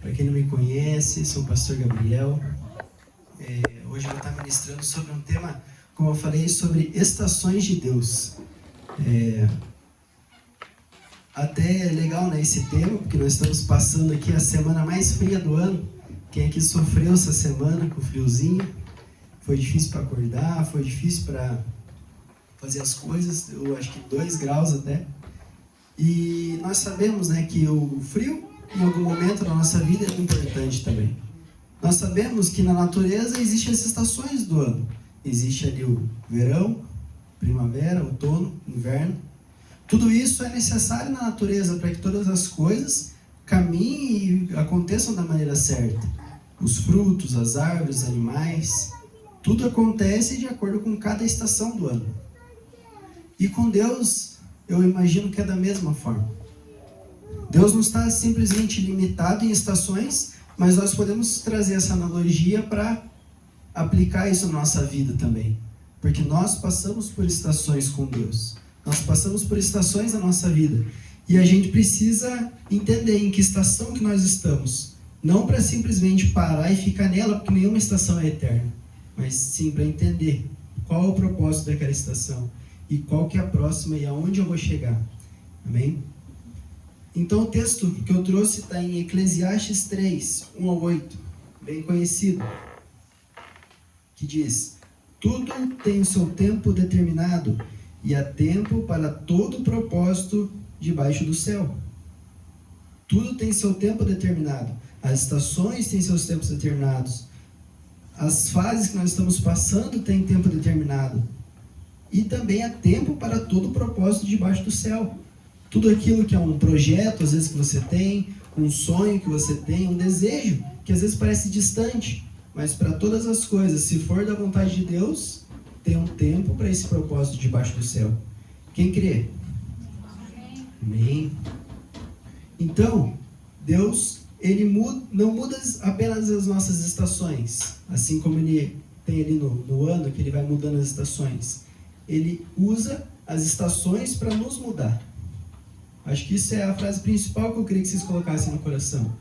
Para quem não me conhece, sou o pastor Gabriel. Hoje eu vou estar ministrando sobre um tema, como eu falei, sobre estações de Deus. Até é legal, né, esse tema, porque nós estamos passando aqui a semana mais fria do ano. Quem aqui sofreu essa semana com o friozinho? Foi difícil para acordar, foi difícil para fazer as coisas, eu acho que 2 graus até. E nós sabemos, né, que o frio, em algum momento da nossa vida, é importante também. Nós sabemos que na natureza existem as estações do ano. Existe ali o verão, primavera, outono, inverno. Tudo isso é necessário na natureza para que todas as coisas caminhem e aconteçam da maneira certa. Os frutos, as árvores, os animais, tudo acontece de acordo com cada estação do ano. E com Deus, eu imagino que é da mesma forma. Deus não está simplesmente limitado em estações, mas nós podemos trazer essa analogia para aplicar isso na nossa vida também. Porque nós passamos por estações com Deus. Nós passamos por estações na nossa vida. E a gente precisa entender em que estação que nós estamos. Não para simplesmente parar e ficar nela, porque nenhuma estação é eterna. Mas sim para entender qual é o propósito daquela estação. E qual que é a próxima e aonde eu vou chegar. Amém? Então o texto que eu trouxe está em Eclesiastes 3, 1 ao 8, bem conhecido, que diz: tudo tem o seu tempo determinado, e há tempo para todo propósito debaixo do céu. Tudo tem seu tempo determinado, as estações têm seus tempos determinados, as fases que nós estamos passando têm tempo determinado, e também há tempo para todo propósito debaixo do céu. Tudo aquilo que é um projeto, às vezes, que você tem, um sonho que você tem, um desejo, que às vezes parece distante, mas para todas as coisas, se for da vontade de Deus, tem um tempo para esse propósito debaixo do céu. Quem crê? Amém. Então, Deus, Ele não muda apenas as nossas estações, assim como Ele tem ali no ano, que Ele vai mudando as estações. Ele usa as estações para nos mudar. Acho que isso é a frase principal que eu queria que vocês colocassem no coração.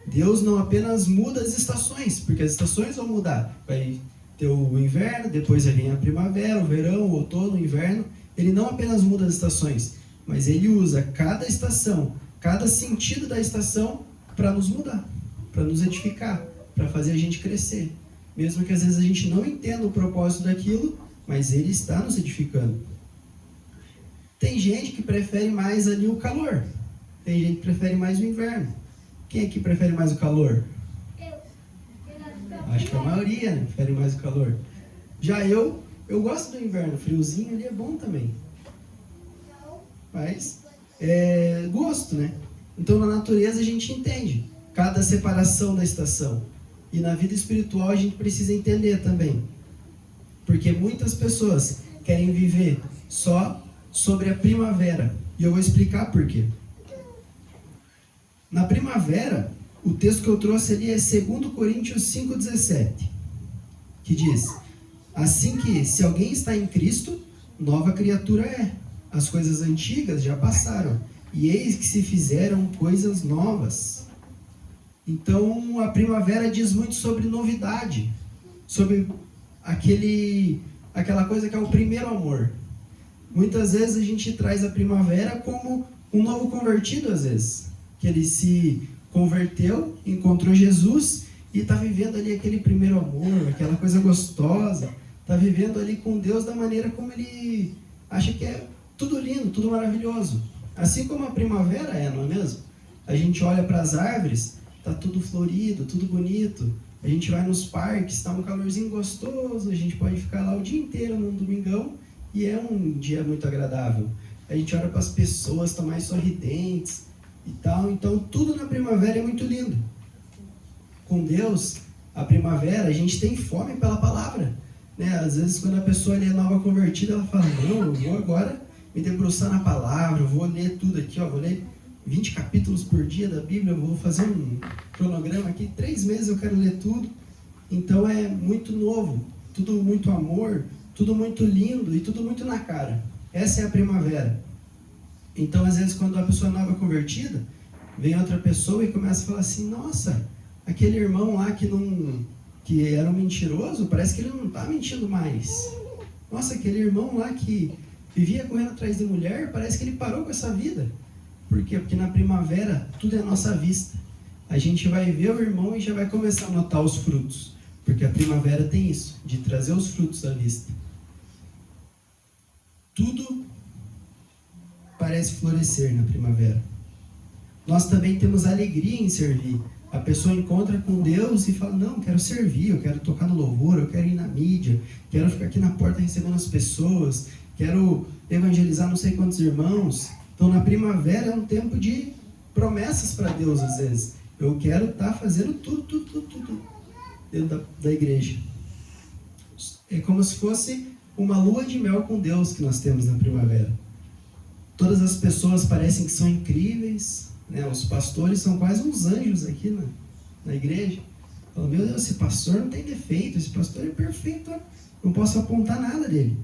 Deus não apenas muda as estações, porque as estações vão mudar. Vai ter o inverno, depois vem a primavera, o verão, o outono, o inverno. Ele não apenas muda as estações, mas Ele usa cada estação, cada sentido da estação para nos mudar, para nos edificar, para fazer a gente crescer. Mesmo que às vezes a gente não entenda o propósito daquilo, mas Ele está nos edificando. Tem gente que prefere mais ali o calor. Tem gente que prefere mais o inverno. Quem aqui prefere mais o calor? Eu. Acho que a maioria, né, prefere mais o calor. Já eu gosto do inverno. Friozinho ali é bom também. Mas é gosto, né? Então na natureza a gente entende cada separação da estação. E na vida espiritual a gente precisa entender também. Porque muitas pessoas querem viver só sobre a primavera. E eu vou explicar por quê. Na primavera, o texto que eu trouxe ali é 2 Coríntios 5,17, que diz: assim que, se alguém está em Cristo, nova criatura é. As coisas antigas já passaram, e eis que se fizeram coisas novas. Então, a primavera diz muito sobre novidade, sobre aquela coisa que é o primeiro amor. Muitas vezes a gente traz a primavera como um novo convertido, às vezes. Que ele se converteu, encontrou Jesus e está vivendo ali aquele primeiro amor, aquela coisa gostosa. Está vivendo ali com Deus da maneira como ele acha que é tudo lindo, tudo maravilhoso. Assim como a primavera é, não é mesmo? A gente olha para as árvores, está tudo florido, tudo bonito. A gente vai nos parques, está um calorzinho gostoso, a gente pode ficar lá o dia inteiro num domingão. E é um dia muito agradável. A gente olha para as pessoas, estão mais sorridentes e tal. Então, tudo na primavera é muito lindo. Com Deus, a primavera, a gente tem fome pela palavra. Né? Às vezes, quando a pessoa é nova convertida, ela fala: não, eu vou agora me debruçar na palavra, eu vou ler tudo aqui, vou ler 20 capítulos por dia da Bíblia, eu vou fazer um cronograma aqui, 3 meses eu quero ler tudo. Então, é muito novo, tudo muito amor, tudo muito lindo e tudo muito na cara. Essa é a primavera. Então, às vezes, quando a pessoa é nova convertida, vem outra pessoa e começa a falar assim, nossa, aquele irmão lá que era um mentiroso, parece que ele não está mentindo mais. Nossa, aquele irmão lá que vivia correndo atrás de mulher, parece que ele parou com essa vida. Por quê? Porque na primavera tudo é à nossa vista. A gente vai ver o irmão e já vai começar a notar os frutos. Porque a primavera tem isso, de trazer os frutos à vista. Tudo parece florescer na primavera. Nós também temos alegria em servir. A pessoa encontra com Deus e fala, não, quero servir, eu quero tocar no louvor, eu quero ir na mídia, quero ficar aqui na porta recebendo as pessoas, quero evangelizar não sei quantos irmãos. Então na primavera é um tempo de promessas para Deus às vezes. Eu quero estar fazendo tudo dentro da igreja. É como se fosse uma lua de mel com Deus que nós temos na primavera. Todas as pessoas parecem que são incríveis, né? Os pastores são quase uns anjos aqui na igreja. Falam, meu Deus, esse pastor não tem defeito, esse pastor é perfeito, não posso apontar nada dele.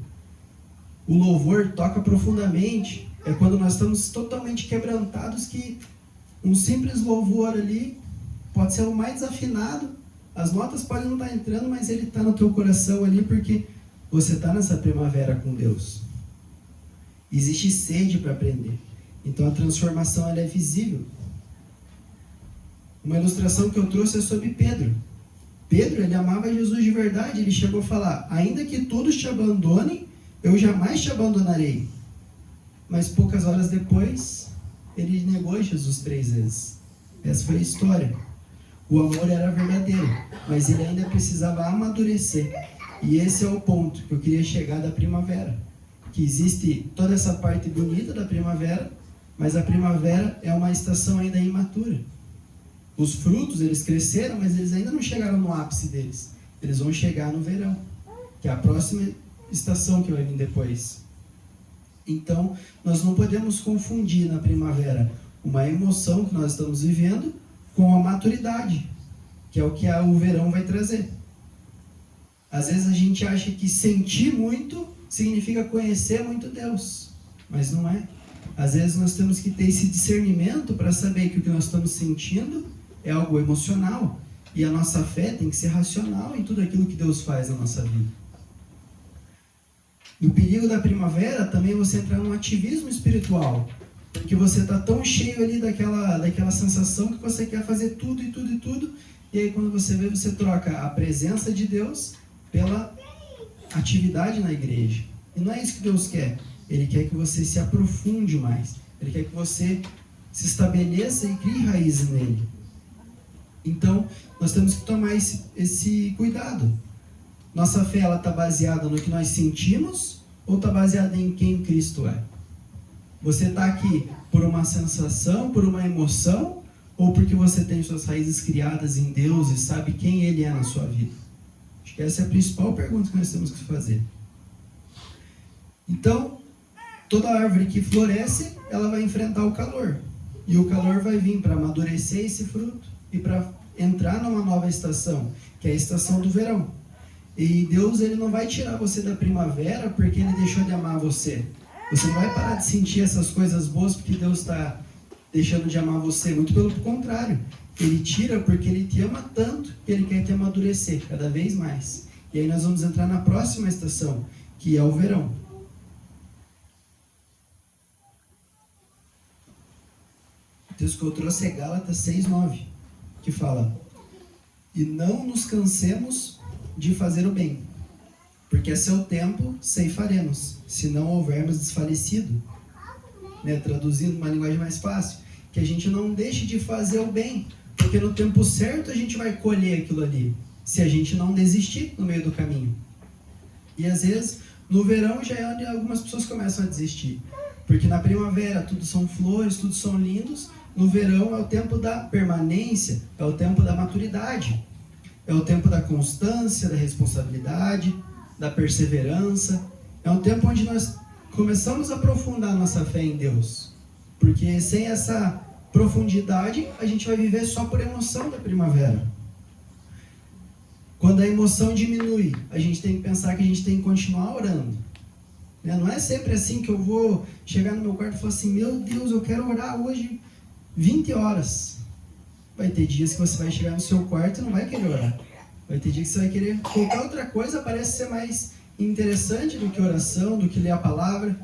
O louvor toca profundamente, é quando nós estamos totalmente quebrantados que um simples louvor ali pode ser o mais desafinado, as notas podem não estar entrando, mas ele está no teu coração ali porque você está nessa primavera com Deus. Existe sede para aprender. Então a transformação ela é visível. Uma ilustração que eu trouxe é sobre Pedro. Pedro, ele amava Jesus de verdade. Ele chegou a falar, ainda que todos te abandonem, eu jamais te abandonarei. Mas poucas horas depois, ele negou Jesus 3 vezes. Essa foi a história. O amor era verdadeiro, mas ele ainda precisava amadurecer. E esse é o ponto que eu queria chegar da primavera. Que existe toda essa parte bonita da primavera, mas a primavera é uma estação ainda imatura. Os frutos, eles cresceram, mas eles ainda não chegaram no ápice deles. Eles vão chegar no verão, que é a próxima estação que vai vir depois. Então, nós não podemos confundir na primavera uma emoção que nós estamos vivendo com a maturidade, que é o que o verão vai trazer. Às vezes a gente acha que sentir muito significa conhecer muito Deus, mas não é. Às vezes nós temos que ter esse discernimento para saber que o que nós estamos sentindo é algo emocional, e a nossa fé tem que ser racional em tudo aquilo que Deus faz na nossa vida. No perigo da primavera também você entrar num ativismo espiritual, porque você está tão cheio ali daquela sensação que você quer fazer tudo, e aí quando você vê, você troca a presença de Deus pela atividade na igreja. E não é isso que Deus quer. Ele quer que você se aprofunde mais. Ele quer que você se estabeleça e crie raízes nele. Então, nós temos que tomar esse cuidado. Nossa fé está baseada no que nós sentimos ou está baseada em quem Cristo é? Você está aqui por uma sensação, por uma emoção, ou porque você tem suas raízes criadas em Deus e sabe quem Ele é na sua vida? Acho que essa é a principal pergunta que nós temos que fazer. Então, toda árvore que floresce, ela vai enfrentar o calor. E o calor vai vir para amadurecer esse fruto e para entrar numa nova estação, que é a estação do verão. E Deus, ele não vai tirar você da primavera porque ele deixou de amar você. Você não vai parar de sentir essas coisas boas porque Deus está deixando de amar você. Muito pelo contrário. Ele tira porque ele te ama tanto que ele quer te amadurecer cada vez mais. E aí nós vamos entrar na próxima estação, que é o verão. O texto que eu trouxe é Gálatas 6:9, que fala: e não nos cansemos de fazer o bem, porque a seu tempo ceifaremos, se não houvermos desfalecido. Traduzindo uma linguagem mais fácil, que a gente não deixe de fazer o bem, porque no tempo certo a gente vai colher aquilo ali, se a gente não desistir no meio do caminho. E às vezes, no verão já é onde algumas pessoas começam a desistir, porque na primavera tudo são flores, tudo são lindos. No verão é o tempo da permanência, é o tempo da maturidade, é o tempo da constância, da responsabilidade, da perseverança. É um tempo onde nós começamos a aprofundar nossa fé em Deus, porque sem essa profundidade a gente vai viver só por emoção da primavera. Quando a emoção diminui, a gente tem que pensar que a gente tem que continuar orando. Não é sempre assim que eu vou chegar no meu quarto e falar assim: meu Deus, eu quero orar hoje 20 horas. Vai ter dias que você vai chegar no seu quarto e não vai querer orar. Vai ter dias que você vai querer qualquer outra coisa, parece ser mais interessante do que oração, do que ler a palavra.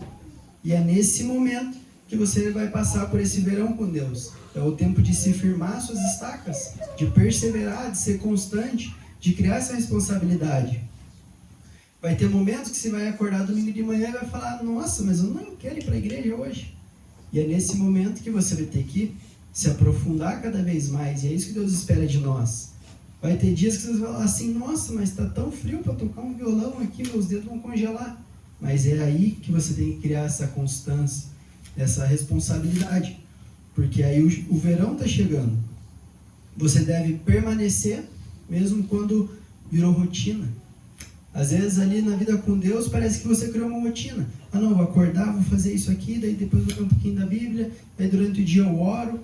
E é nesse momento que você vai passar por esse verão com Deus. É o tempo de se firmar suas estacas, de perseverar, de ser constante, de criar essa responsabilidade. Vai ter momentos que você vai acordar domingo de manhã e vai falar: nossa, mas eu não quero ir para a igreja hoje. E é nesse momento que você vai ter que se aprofundar cada vez mais. E é isso que Deus espera de nós. Vai ter dias que você vai falar assim: nossa, mas está tão frio para tocar um violão aqui, meus dedos vão congelar. Mas é aí que você tem que criar essa constância, essa responsabilidade. Porque aí o verão está chegando. Você deve permanecer mesmo quando virou rotina. Às vezes ali na vida com Deus parece que você criou uma rotina. Ah não, vou acordar, vou fazer isso aqui, daí depois vou ler um pouquinho da Bíblia, daí durante o dia eu oro.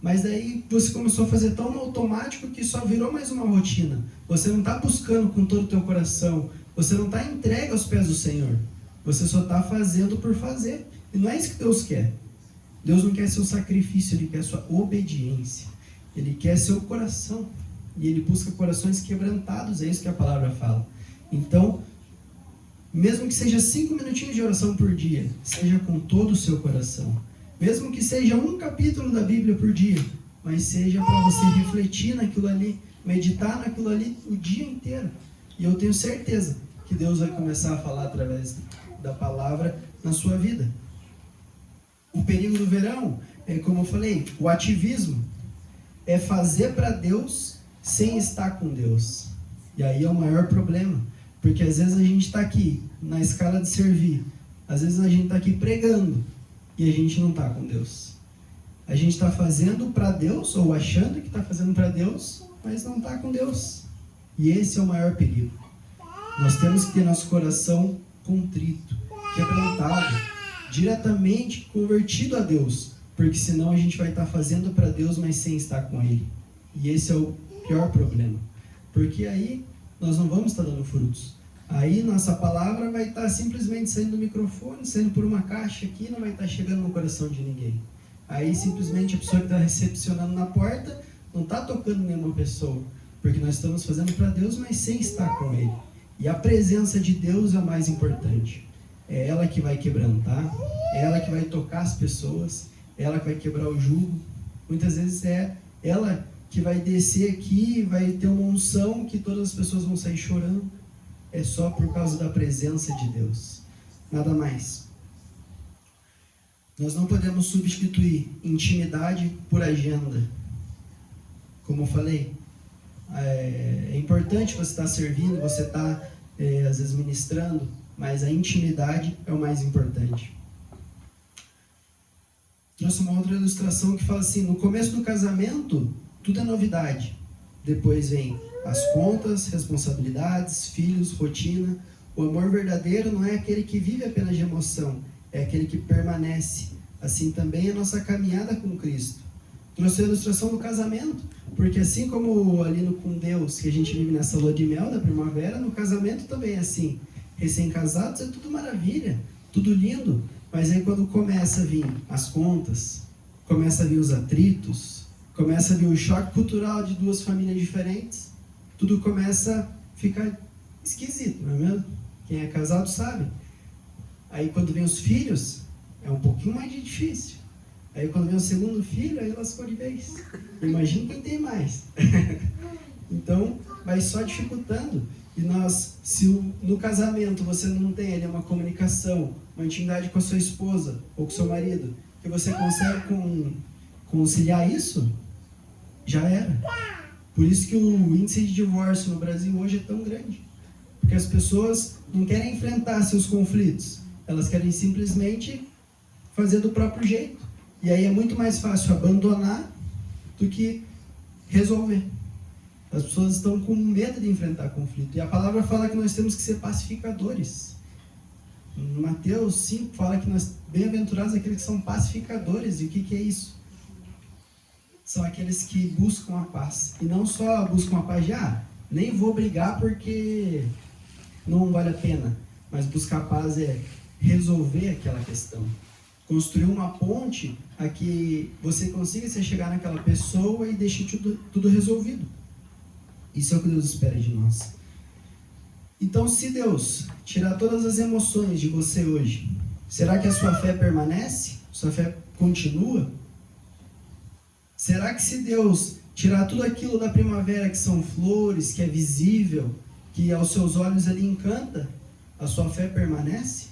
Mas daí você começou a fazer tão no automático que só virou mais uma rotina. Você não está buscando com todo o teu coração. Você não está entregue aos pés do Senhor. Você só está fazendo por fazer. E não é isso que Deus quer. Deus não quer seu sacrifício, Ele quer sua obediência. Ele quer seu coração. E Ele busca corações quebrantados, é isso que a palavra fala. Então, mesmo que seja 5 minutinhos de oração por dia, seja com todo o seu coração. Mesmo que seja um capítulo da Bíblia por dia, mas seja para você refletir naquilo ali, meditar naquilo ali o dia inteiro. E eu tenho certeza que Deus vai começar a falar através da palavra na sua vida. O perigo do verão é, como eu falei, o ativismo. É fazer para Deus sem estar com Deus. E aí é o maior problema. Porque às vezes a gente está aqui na escala de servir. Às vezes a gente está aqui pregando e a gente não está com Deus. A gente está fazendo para Deus, ou achando que está fazendo para Deus, mas não está com Deus. E esse é o maior perigo. Nós temos que ter nosso coração contrito, quebrantado, diretamente convertido a Deus. Porque senão a gente vai estar fazendo para Deus, mas sem estar com Ele. E esse é o pior problema. Porque aí nós não vamos estar dando frutos. Aí nossa palavra vai estar simplesmente saindo do microfone, saindo por uma caixa aqui, não vai estar chegando no coração de ninguém. Aí simplesmente a pessoa que está recepcionando na porta não está tocando nenhuma pessoa. Porque nós estamos fazendo para Deus, mas sem estar com Ele. E a presença de Deus é o mais importante. É ela que vai quebrantar, é ela que vai tocar as pessoas, é ela que vai quebrar o jugo. Muitas vezes é ela que vai descer aqui, vai ter uma unção que todas as pessoas vão sair chorando. É só por causa da presença de Deus. Nada mais. Nós não podemos substituir intimidade por agenda. Como eu falei, é importante você estar servindo, você estar, às vezes, ministrando, mas a intimidade é o mais importante. Trouxe uma outra ilustração que fala assim: no começo do casamento, tudo é novidade. Depois vem as contas, responsabilidades, filhos, rotina. O amor verdadeiro não é aquele que vive apenas de emoção, é aquele que permanece. Assim também é a nossa caminhada com Cristo. Trouxe a ilustração do casamento, porque assim como ali no com Deus, que a gente vive nessa lua de mel da primavera, no casamento também é assim. Recém-casados é tudo maravilha, tudo lindo, mas aí quando começa a vir as contas, começa a vir os atritos, começa a vir o choque cultural de duas famílias diferentes, tudo começa a ficar esquisito, não é mesmo? Quem é casado sabe. Aí quando vem os filhos, é um pouquinho mais difícil. Aí quando vem o segundo filho, aí lascou de vez. Imagina quem tem mais. Então, vai só dificultando. E nós, se no casamento você não tem ali uma comunicação, uma intimidade com a sua esposa ou com o seu marido, que você consegue conciliar isso, já era. Por isso que o índice de divórcio no Brasil hoje é tão grande. Porque as pessoas não querem enfrentar seus conflitos. Elas querem simplesmente fazer do próprio jeito. E aí é muito mais fácil abandonar do que resolver. As pessoas estão com medo de enfrentar conflito. E a palavra fala que nós temos que ser pacificadores. Em Mateus 5 fala que nós, bem-aventurados aqueles que são pacificadores. E o que é isso? São aqueles que buscam a paz. E não só buscam a paz de, nem vou brigar porque não vale a pena. Mas buscar a paz é resolver aquela questão. construir uma ponte a que você consiga se chegar naquela pessoa e deixe tudo resolvido. Isso é o que Deus espera de nós. Então, se Deus tirar todas as emoções de você hoje, será que a sua fé permanece? Sua fé continua? Será que se Deus tirar tudo aquilo da primavera que são flores, que é visível, que aos seus olhos ele encanta, a sua fé permanece?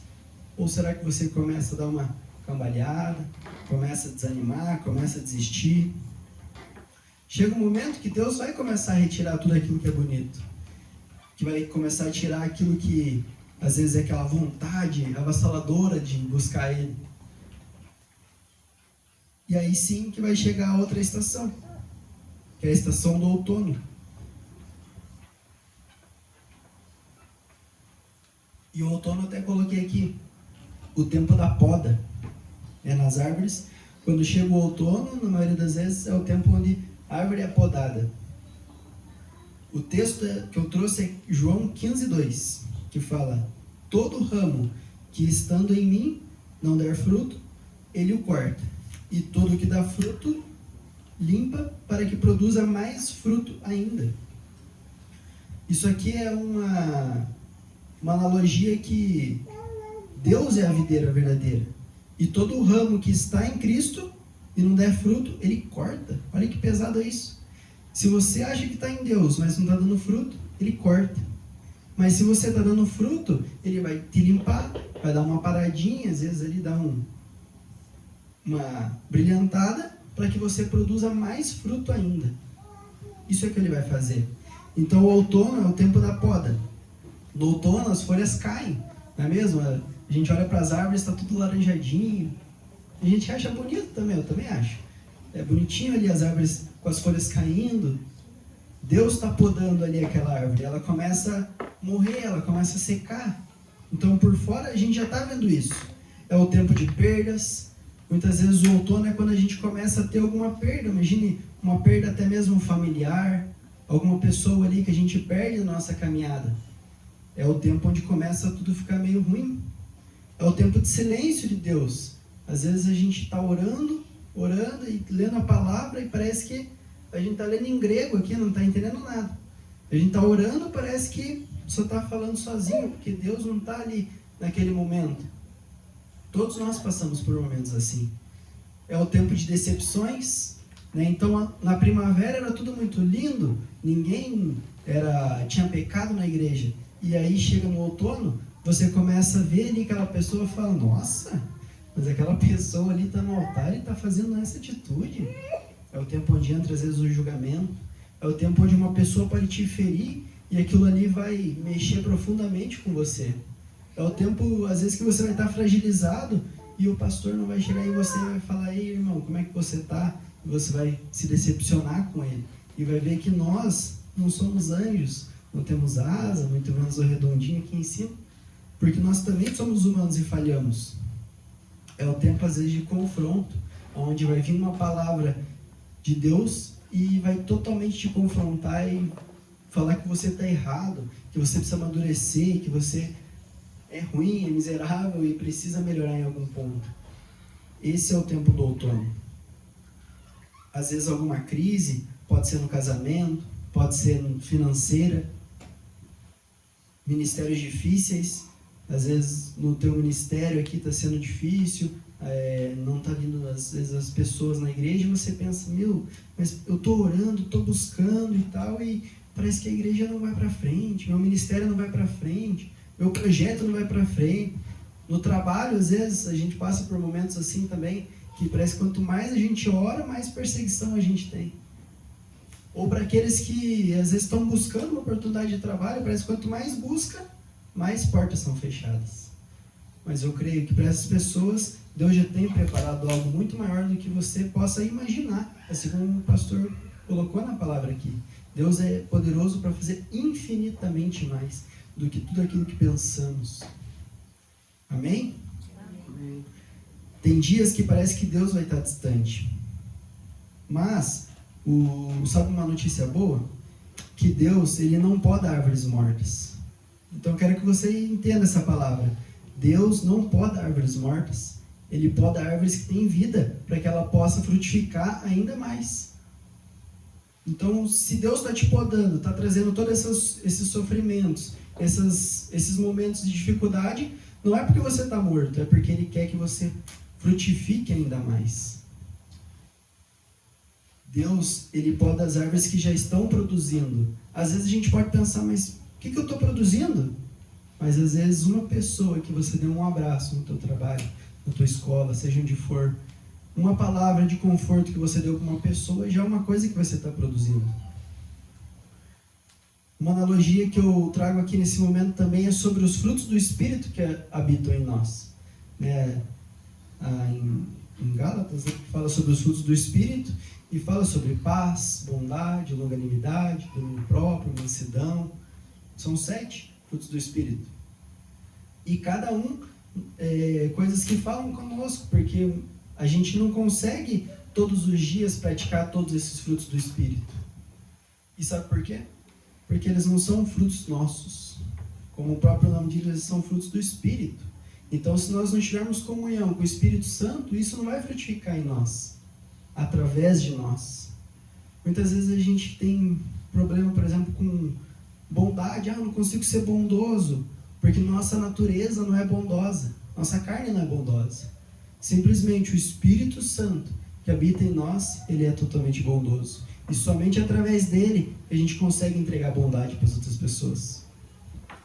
Ou será que você começa a dar uma cambaleada, começa a desanimar, começa a desistir? Chega um momento que Deus vai começar a retirar tudo aquilo que é bonito, que vai começar a tirar aquilo que às vezes é aquela vontade avassaladora de buscar Ele. E aí sim que vai chegar a outra estação, que é a estação do outono. E o outono eu até coloquei aqui, o tempo da poda. Nas árvores, quando chega o outono, na maioria das vezes é o tempo onde a árvore é podada. O texto que eu trouxe é João 15:2, que fala: todo ramo que estando em mim não der fruto, ele o corta, e todo que dá fruto, limpa, para que produza mais fruto ainda. Isso aqui é uma analogia que Deus é a videira verdadeira, e todo ramo que está em Cristo e não der fruto, ele corta. Olha que pesado é isso. Se você acha que está em Deus, mas não está dando fruto, ele corta. Mas se você está dando fruto, ele vai te limpar, vai dar uma paradinha, às vezes ele dá uma brilhantada, para que você produza mais fruto ainda. Isso é o que ele vai fazer. Então o outono é o tempo da poda. No outono as folhas caem, não é mesmo? A gente olha para as árvores, está tudo laranjadinho. A gente acha bonito também, eu também acho. É bonitinho ali as árvores com as folhas caindo. Deus está podando ali aquela árvore, ela começa a morrer, ela começa a secar. Então por fora a gente já está vendo isso. É o tempo de perdas. Muitas vezes o outono é quando a gente começa a ter alguma perda. Imagine uma perda até mesmo familiar, alguma pessoa ali que a gente perde na nossa caminhada. É o tempo onde começa tudo a ficar meio ruim. É o tempo de silêncio de Deus. Às vezes a gente está orando e lendo a palavra e parece que a gente está lendo em grego aqui, não está entendendo nada. A gente está orando, parece que só está falando sozinho, porque Deus não está ali naquele momento. Todos nós passamos por momentos assim. É o tempo de decepções, né? Então na primavera era tudo muito lindo, ninguém tinha pecado na igreja. E aí chega no outono, você começa a ver ali aquela pessoa e fala: nossa, mas aquela pessoa ali está no altar e está fazendo essa atitude. É o tempo onde entra às vezes o julgamento. É o tempo onde uma pessoa pode te ferir e aquilo ali vai mexer profundamente com você. É o tempo, às vezes, que você vai estar fragilizado e o pastor não vai chegar em você e vai falar: ei, irmão, como é que você está? E você vai se decepcionar com ele. E vai ver que nós não somos anjos, não temos asa, muito menos o redondinho aqui em cima. Porque nós também somos humanos e falhamos. É o tempo, às vezes, de confronto, onde vai vir uma palavra de Deus e vai totalmente te confrontar e falar que você está errado, que você precisa amadurecer, que você é ruim, é miserável e precisa melhorar em algum ponto. Esse é o tempo do outono. Às vezes alguma crise, pode ser no casamento, pode ser financeira, ministérios difíceis. Às vezes no teu ministério aqui está sendo difícil, não está vindo às vezes as pessoas na igreja, e você pensa: mas eu estou orando, estou buscando e tal, e parece que a igreja não vai para frente, meu ministério não vai para frente, meu projeto não vai para frente. No trabalho, às vezes, a gente passa por momentos assim também, que parece que quanto mais a gente ora, mais perseguição a gente tem. Ou para aqueles que às vezes estão buscando uma oportunidade de trabalho, parece que quanto mais busca, mais portas são fechadas. Mas eu creio que para essas pessoas, Deus já tem preparado algo muito maior do que você possa imaginar, assim como o pastor colocou na palavra aqui. Deus é poderoso para fazer infinitamente mais do que tudo aquilo que pensamos. Amém? Amém. Tem dias que parece que Deus vai estar distante. Mas, sabe uma notícia boa? Que Deus, ele não poda árvores mortas. Então eu quero que você entenda essa palavra. Deus não poda árvores mortas. Ele poda árvores que têm vida, para que ela possa frutificar ainda mais. Então, se Deus está te podando, está trazendo todos esses sofrimentos, esses momentos de dificuldade, não é porque você está morto, é porque Ele quer que você frutifique ainda mais. Deus, Ele poda as árvores que já estão produzindo. Às vezes a gente pode pensar, mas o que eu estou produzindo? Mas às vezes uma pessoa que você deu um abraço no teu trabalho, na tua escola, seja onde for, uma palavra de conforto que você deu para uma pessoa, já é uma coisa que você está produzindo. Uma analogia que eu trago aqui nesse momento também é sobre os frutos do Espírito que habitam em nós. Em Gálatas, que fala sobre os frutos do Espírito, e fala sobre paz, bondade, longanimidade, domínio próprio, mansidão. São 7 frutos do Espírito. E cada um coisas que falam conosco, porque a gente não consegue todos os dias praticar todos esses frutos do Espírito. E sabe por quê? Porque eles não são frutos nossos. Como o próprio nome diz, eles são frutos do Espírito. Então, se nós não tivermos comunhão com o Espírito Santo, isso não vai frutificar em nós, através de nós. Muitas vezes a gente tem problema, por exemplo, com bondade. Eu não consigo ser bondoso, porque nossa natureza não é bondosa. Nossa carne não é bondosa. Simplesmente o Espírito Santo que habita em nós, ele é totalmente bondoso. E somente através dele a gente consegue entregar bondade para as outras pessoas.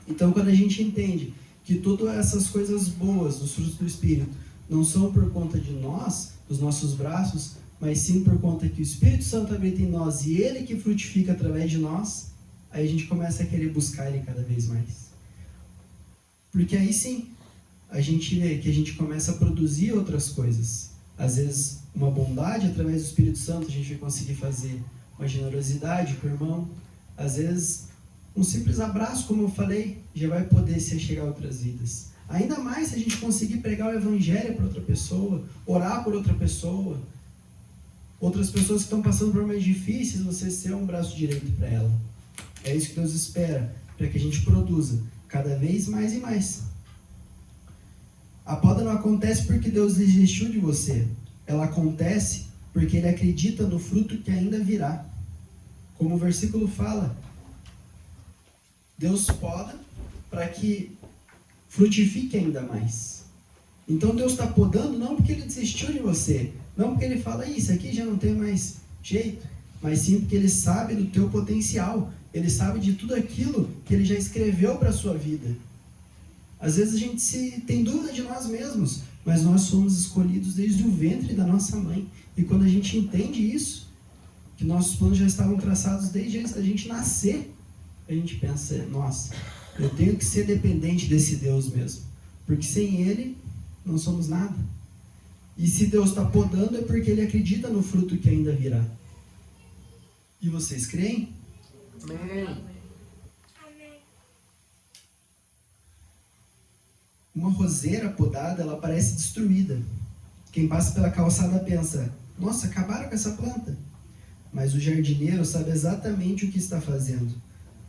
Então, quando a gente entende que todas essas coisas boas, os frutos do Espírito, não são por conta de nós, dos nossos braços, mas sim por conta que o Espírito Santo habita em nós e ele que frutifica através de nós, aí a gente começa a querer buscar ele cada vez mais. Porque aí sim, a gente vê que a gente começa a produzir outras coisas. Às vezes, uma bondade através do Espírito Santo, a gente vai conseguir fazer uma generosidade com o irmão. Às vezes, um simples abraço, como eu falei, já vai poder se chegar a outras vidas. Ainda mais se a gente conseguir pregar o Evangelho para outra pessoa, orar por outra pessoa. Outras pessoas que estão passando por momentos difíceis, você ser um braço direito para ela. É isso que Deus espera, para que a gente produza cada vez mais e mais. A poda não acontece porque Deus desistiu de você. Ela acontece porque Ele acredita no fruto que ainda virá. Como o versículo fala, Deus poda para que frutifique ainda mais. Então Deus está podando não porque Ele desistiu de você, não porque Ele fala, isso aqui já não tem mais jeito, mas sim porque Ele sabe do teu potencial, Ele sabe de tudo aquilo que Ele já escreveu para a sua vida. Às vezes a gente tem dúvida de nós mesmos, mas nós somos escolhidos desde o ventre da nossa mãe. E quando a gente entende isso, que nossos planos já estavam traçados desde antes da gente nascer, a gente pensa, nossa, eu tenho que ser dependente desse Deus mesmo, porque sem Ele não somos nada. E se Deus está podando é porque Ele acredita no fruto que ainda virá. E vocês creem? Amém. Uma roseira podada, ela parece destruída. Quem passa pela calçada pensa, nossa, acabaram com essa planta. Mas o jardineiro sabe exatamente o que está fazendo.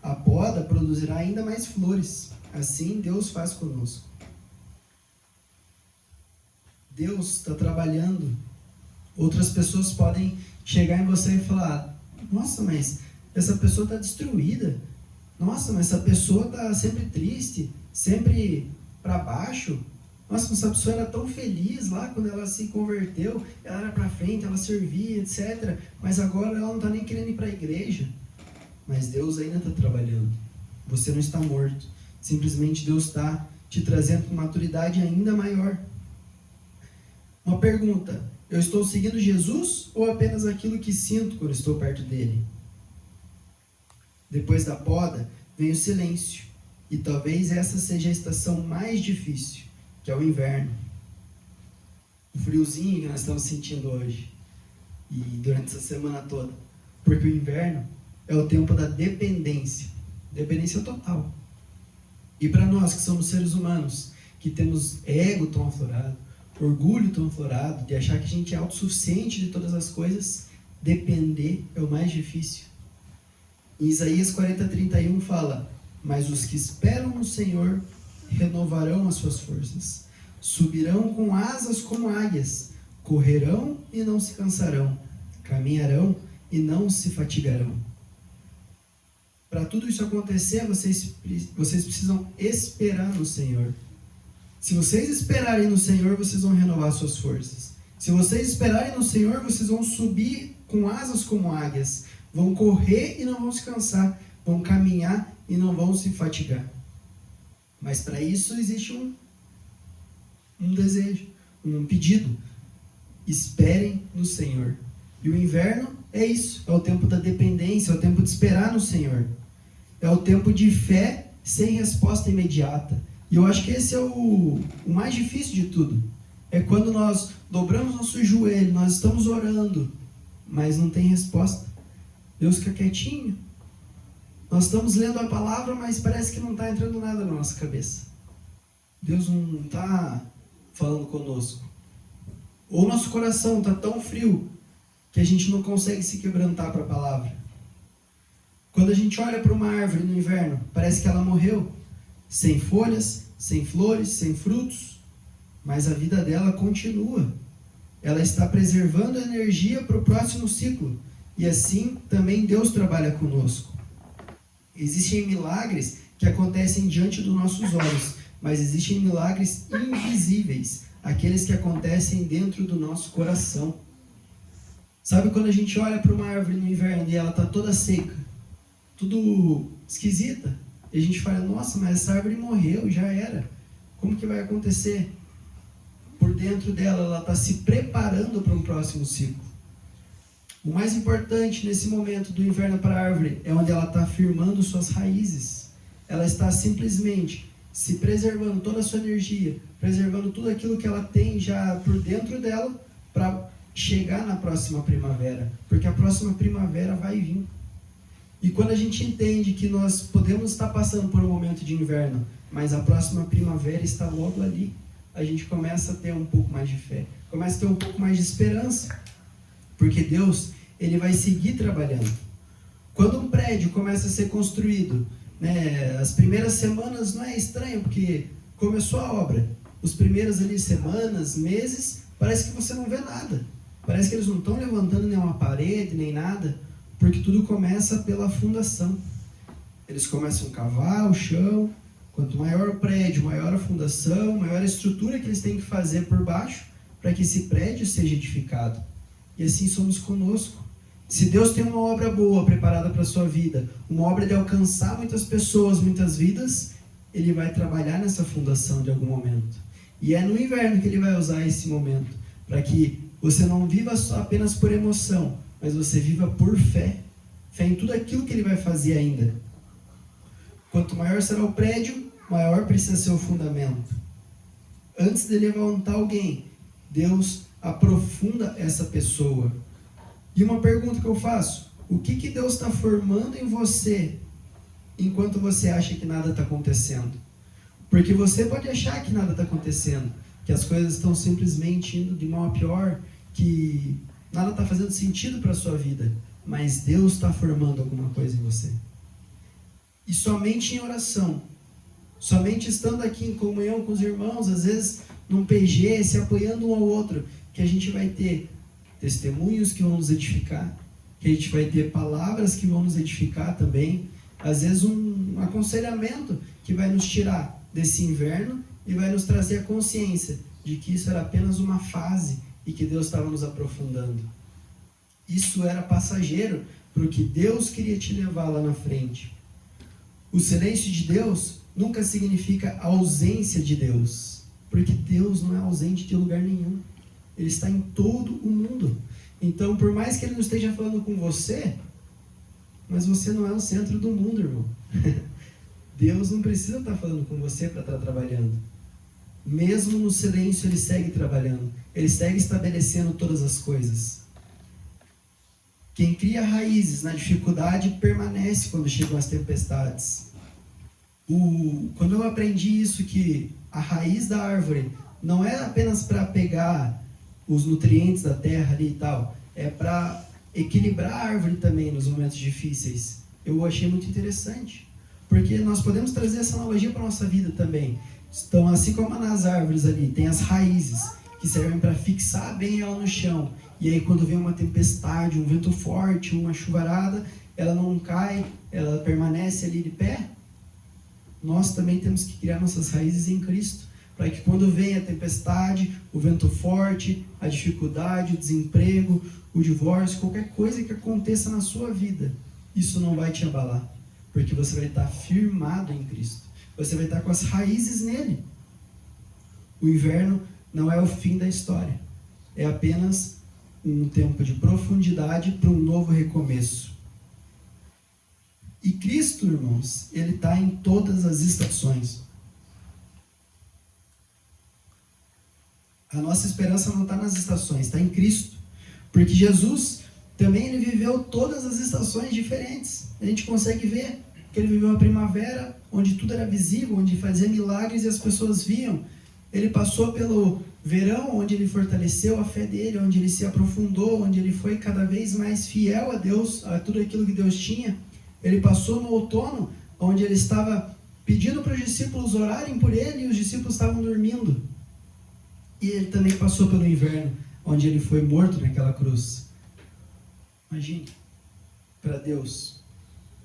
A poda produzirá ainda mais flores. Assim Deus faz conosco. Deus está trabalhando. Outras pessoas podem chegar em você e falar, nossa, mas essa pessoa está destruída. Nossa, mas essa pessoa está sempre triste, sempre para baixo. Nossa, essa pessoa era tão feliz lá quando ela se converteu, ela era para frente, ela servia, etc. Mas agora ela não está nem querendo ir para a igreja. Mas Deus ainda está trabalhando. Você não está morto. Simplesmente Deus está te trazendo uma maturidade ainda maior. Uma pergunta, eu estou seguindo Jesus ou apenas aquilo que sinto quando estou perto dele? Depois da poda, vem o silêncio. E talvez essa seja a estação mais difícil, que é o inverno. O friozinho que nós estamos sentindo hoje e durante essa semana toda. Porque o inverno é o tempo da dependência. Dependência total. E para nós que somos seres humanos, que temos ego tão aflorado, orgulho tão aflorado, de achar que a gente é autossuficiente de todas as coisas, depender é o mais difícil. Em Isaías 40:31 fala, mas os que esperam no Senhor renovarão as suas forças. Subirão com asas como águias, correrão e não se cansarão, caminharão e não se fatigarão. Para tudo isso acontecer, vocês precisam esperar no Senhor. Se vocês esperarem no Senhor, vocês vão renovar suas forças. Se vocês esperarem no Senhor, vocês vão subir com asas como águias, vão correr e não vão se cansar, vão caminhar e não vão se fatigar. Mas para isso existe um desejo, um pedido. Esperem no Senhor. E o inverno é isso, é o tempo da dependência, é o tempo de esperar no Senhor. É o tempo de fé sem resposta imediata. E eu acho que esse é o mais difícil de tudo. É quando nós dobramos nosso joelho, nós estamos orando, mas não tem resposta. Deus fica quietinho. Nós estamos lendo a palavra, mas parece que não está entrando nada na nossa cabeça. Deus não está falando conosco. Ou nosso coração está tão frio que a gente não consegue se quebrantar para a palavra. Quando a gente olha para uma árvore no inverno, parece que ela morreu, sem folhas, sem flores, sem frutos, mas a vida dela continua. Ela está preservando a energia para o próximo ciclo. E assim também Deus trabalha conosco. Existem milagres que acontecem diante dos nossos olhos, mas existem milagres invisíveis, aqueles que acontecem dentro do nosso coração. Sabe quando a gente olha para uma árvore no inverno e ela está toda seca, tudo esquisita, e a gente fala, nossa, mas essa árvore morreu, já era. Como que vai acontecer? Por dentro dela, ela está se preparando para um próximo ciclo. O mais importante nesse momento do inverno para a árvore é onde ela está firmando suas raízes. Ela está simplesmente se preservando toda a sua energia, preservando tudo aquilo que ela tem já por dentro dela para chegar na próxima primavera. Porque a próxima primavera vai vir. E quando a gente entende que nós podemos estar passando por um momento de inverno, mas a próxima primavera está logo ali, a gente começa a ter um pouco mais de fé, começa a ter um pouco mais de esperança. Porque Deus, Ele vai seguir trabalhando. Quando um prédio começa a ser construído, as primeiras semanas não é estranho, porque começou a obra. Os primeiros ali semanas, meses, parece que você não vê nada. Parece que eles não estão levantando nenhuma parede, nem nada, porque tudo começa pela fundação. Eles começam a cavar o chão. Quanto maior o prédio, maior a fundação, maior a estrutura que eles têm que fazer por baixo para que esse prédio seja edificado. E assim somos conosco. Se Deus tem uma obra boa preparada para a sua vida, uma obra de alcançar muitas pessoas, muitas vidas, Ele vai trabalhar nessa fundação de algum momento. E é no inverno que Ele vai usar esse momento, para que você não viva só apenas por emoção, mas você viva por fé. Fé em tudo aquilo que Ele vai fazer ainda. Quanto maior será o prédio, maior precisa ser o fundamento. Antes de levantar alguém, Deus aprofunda essa pessoa. E uma pergunta que eu faço: o que Deus está formando em você enquanto você acha que nada está acontecendo? Porque você pode achar que nada está acontecendo, que as coisas estão simplesmente indo de mal a pior, que nada está fazendo sentido para a sua vida, mas Deus está formando alguma coisa em você. E somente em oração, somente estando aqui em comunhão com os irmãos, às vezes num PG, se apoiando um ao outro, que a gente vai ter testemunhos que vão nos edificar, que a gente vai ter palavras que vão nos edificar também, às vezes um aconselhamento que vai nos tirar desse inverno e vai nos trazer a consciência de que isso era apenas uma fase e que Deus estava nos aprofundando. Isso era passageiro para o que Deus queria te levar lá na frente. O silêncio de Deus nunca significa ausência de Deus, porque Deus não é ausente de lugar nenhum. Ele está em todo o mundo. Então, por mais que Ele não esteja falando com você, mas você não é o centro do mundo, irmão. Deus não precisa estar falando com você para estar trabalhando. Mesmo no silêncio, Ele segue trabalhando. Ele segue estabelecendo todas as coisas. Quem cria raízes na dificuldade permanece quando chegam as tempestades. Quando eu aprendi isso, que a raiz da árvore não é apenas para pegar os nutrientes da terra ali e tal, é para equilibrar a árvore também nos momentos difíceis. Eu achei muito interessante, Porque nós podemos trazer essa analogia para a nossa vida também. Então, assim como nas árvores ali, tem as raízes que servem para fixar bem ela no chão. E aí quando vem uma tempestade, um vento forte, uma chuvarada, ela não cai, ela permanece ali de pé. Nós também temos que criar nossas raízes em Cristo, para que quando vem a tempestade, o vento forte, a dificuldade, o desemprego, o divórcio, qualquer coisa que aconteça na sua vida, isso não vai te abalar, porque você vai estar firmado em Cristo. Você vai estar com as raízes nele. O inverno não é o fim da história. É apenas um tempo de profundidade para um novo recomeço. E Cristo, irmãos, Ele está em todas as estações. A nossa esperança não está nas estações, está em Cristo. Porque Jesus também ele viveu todas as estações diferentes. A gente consegue ver que ele viveu a primavera, onde tudo era visível, onde fazia milagres e as pessoas viam. Ele passou pelo verão, onde ele fortaleceu a fé dele, onde ele se aprofundou, onde ele foi cada vez mais fiel a Deus, a tudo aquilo que Deus tinha. Ele passou no outono, onde ele estava pedindo para os discípulos orarem por ele e os discípulos estavam dormindo. E ele também passou pelo inverno, onde ele foi morto naquela cruz. Imagine, para Deus,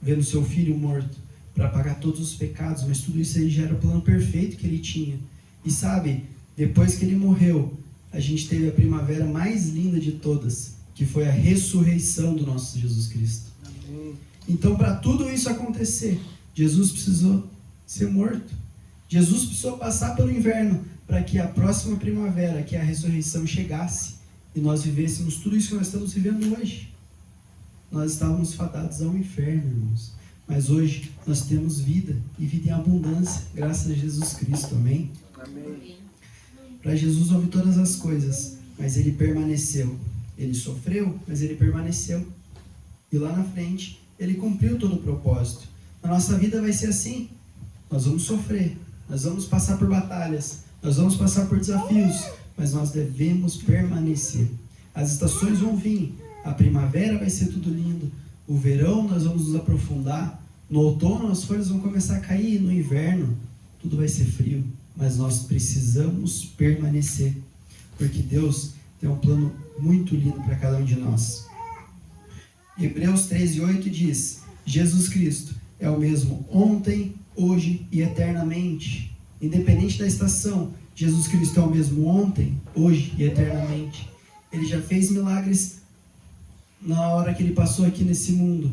vendo seu filho morto, para pagar todos os pecados, mas tudo isso aí já era o plano perfeito que ele tinha. E sabe, depois que ele morreu, a gente teve a primavera mais linda de todas, que foi a ressurreição do nosso Jesus Cristo. Amém. Então, para tudo isso acontecer, Jesus precisou ser morto. Jesus precisou passar pelo inverno, para que a próxima primavera, que é a ressurreição, chegasse e nós vivêssemos tudo isso que nós estamos vivendo hoje. Nós estávamos fadados ao inferno, irmãos. Mas hoje nós temos vida, e vida em abundância, graças a Jesus Cristo, amém? Amém. Para Jesus houve todas as coisas, mas ele permaneceu. Ele sofreu, mas ele permaneceu. E lá na frente, ele cumpriu todo o propósito. Na nossa vida vai ser assim. Nós vamos sofrer, nós vamos passar por batalhas, nós vamos passar por desafios, mas nós devemos permanecer. As estações vão vir. A primavera vai ser tudo lindo. O verão nós vamos nos aprofundar. No outono as folhas vão começar a cair. No inverno tudo vai ser frio. Mas nós precisamos permanecer. Porque Deus tem um plano muito lindo para cada um de nós. Hebreus 13:8 diz: Jesus Cristo é o mesmo ontem, hoje e eternamente. Independente da estação, Jesus Cristo é o mesmo ontem, hoje e eternamente. Ele já fez milagres na hora que ele passou aqui nesse mundo.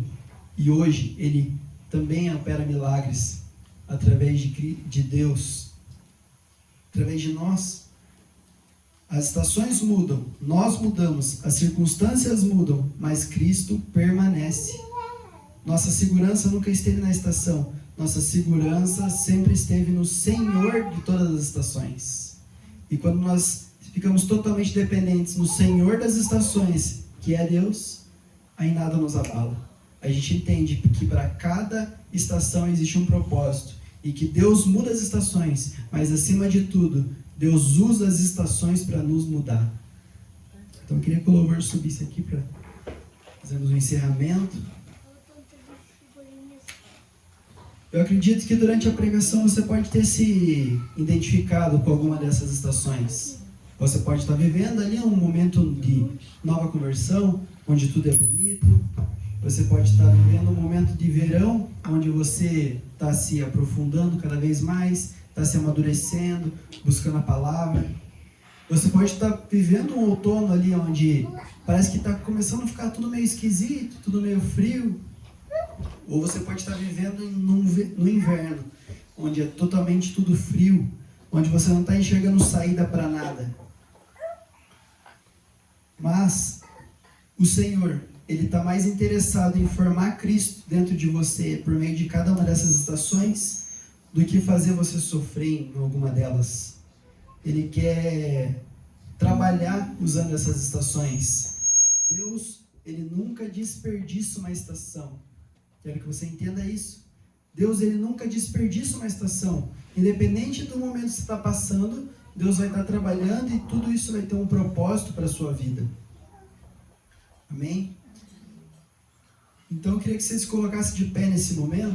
E hoje ele também opera milagres através de Deus, através de nós. As estações mudam, nós mudamos, as circunstâncias mudam, mas Cristo permanece. Nossa segurança nunca esteve na estação. Nossa segurança sempre esteve no Senhor de todas as estações. E quando nós ficamos totalmente dependentes no Senhor das estações, que é Deus, aí nada nos abala. A gente entende que para cada estação existe um propósito. E que Deus muda as estações, mas acima de tudo, Deus usa as estações para nos mudar. Então eu queria que o louvor subisse aqui para fazermos um encerramento. Eu acredito que durante a pregação você pode ter se identificado com alguma dessas estações. Você pode estar vivendo ali um momento de nova conversão, onde tudo é bonito. Você pode estar vivendo um momento de verão, onde você está se aprofundando cada vez mais, está se amadurecendo, buscando a palavra. Você pode estar vivendo um outono ali, onde parece que está começando a ficar tudo meio esquisito, tudo meio frio. Ou você pode estar vivendo no inverno, onde é totalmente tudo frio, onde você não está enxergando saída para nada. Mas o Senhor, Ele está mais interessado em formar Cristo dentro de você por meio de cada uma dessas estações do que fazer você sofrer em alguma delas. Ele quer trabalhar usando essas estações. Deus, Ele nunca desperdiça uma estação. Quero que você entenda isso. Deus, Ele nunca desperdiça uma estação. Independente do momento que você está passando, Deus vai estar trabalhando e tudo isso vai ter um propósito para a sua vida. Amém? Então eu queria que você se colocasse de pé nesse momento.